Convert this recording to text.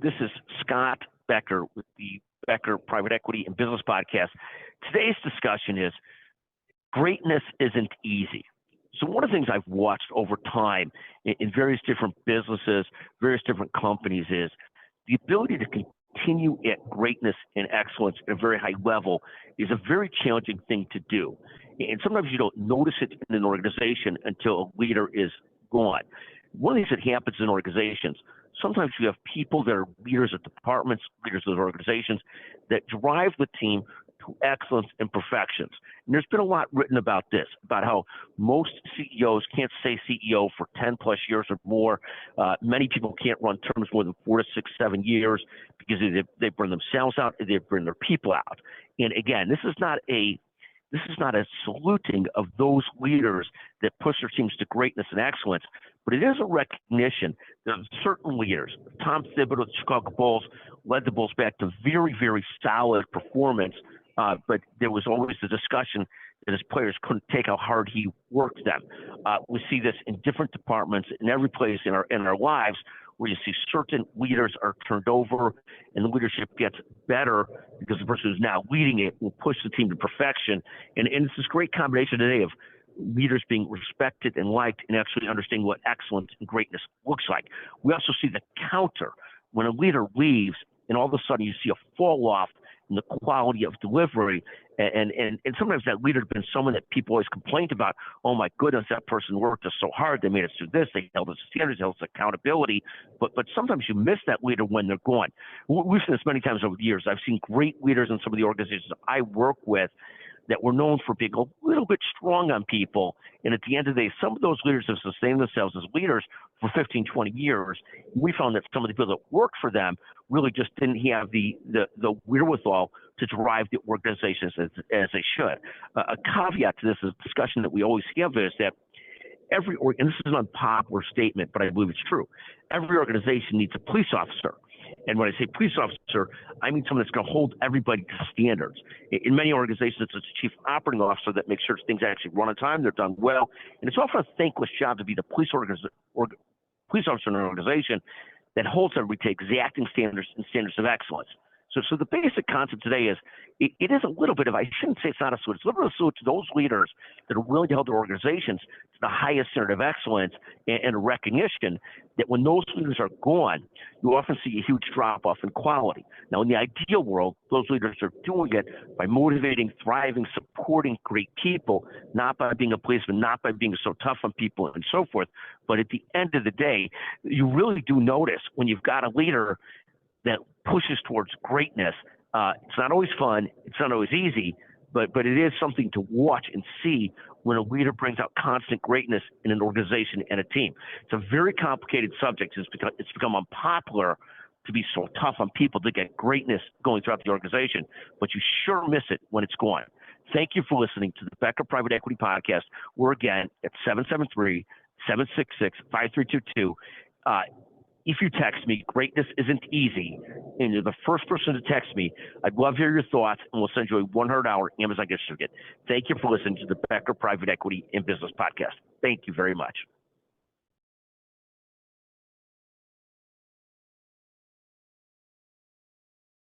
This is Scott Becker with the Becker Private Equity and Business Podcast. Today's discussion is greatness isn't easy. So one of the things I've watched over time in various different businesses, various different companies is the ability to continue at greatness and excellence at a very high level is a very challenging thing to do. And sometimes you don't notice it in an organization until a leader is gone. One of the things that happens in organizations, sometimes you have people that are leaders of departments, leaders of organizations that drive the team to excellence and perfections. And there's been a lot written about this, about how most CEOs can't stay CEO for 10 plus years or more. Many people can't run terms more than 4 to 6, 7 years because they burn themselves out, they burn their people out. And again, this is not a saluting of those leaders that push their teams to greatness and excellence, but it is a recognition that certain leaders, Tom Thibodeau of the Chicago Bulls, led the Bulls back to very, very solid performance, but there was always the discussion that his players couldn't take how hard he worked them. We see this in different departments, in every place in our lives, where you see certain leaders are turned over and the leadership gets better because the person who's now leading it will push the team to perfection. And it's this great combination today of leaders being respected and liked and actually understanding what excellence and greatness looks like. We also see the counter when a leader leaves and all of a sudden you see a fall off in the quality of delivery. And sometimes that leader has been someone that people always complained about. Oh my goodness, that person worked us so hard. They made us do this. They held us to standards, held us to accountability. But sometimes you miss that leader when they're gone. We've seen this many times over the years. I've seen great leaders in some of the organizations I work with that were known for being a little bit strong on people. And at the end of the day, some of those leaders have sustained themselves as leaders for 15, 20 years. We found that some of the people that worked for them really just didn't have the wherewithal to drive the organizations as they should. A caveat to this is a discussion that we always have is that and this is an unpopular statement, but I believe it's true. Every organization needs a police officer. And when I say police officer, I mean someone that's going to hold everybody to standards. In many organizations, it's a chief operating officer that makes sure things actually run on time, they're done well. And it's often a thankless job to be the police officer in an organization that holds everybody to exacting standards and standards of excellence. So the basic concept today is it is a little bit of, I shouldn't say it's not a salute, it's a little bit of a salute to those leaders that are willing to hold their organizations to the highest standard of excellence and a recognition that when those leaders are gone, you often see a huge drop-off in quality. Now, in the ideal world, those leaders are doing it by motivating, thriving, supporting great people, not by being a policeman, not by being so tough on people and so forth. But at the end of the day, you really do notice when you've got a leader that pushes towards greatness. It's not always fun. It's not always easy, but it is something to watch and see when a leader brings out constant greatness in an organization and a team. It's a very complicated subject. It's become unpopular to be so tough on people to get greatness going throughout the organization, but you sure miss it when it's gone. Thank you for listening to the Becker Private Equity Podcast. We're again at 773-766-5322. If you text me, greatness isn't easy, and you're the first person to text me, I'd love to hear your thoughts, and we'll send you a $100 Amazon gift certificate. Thank you for listening to the Becker Private Equity and Business Podcast. Thank you very much.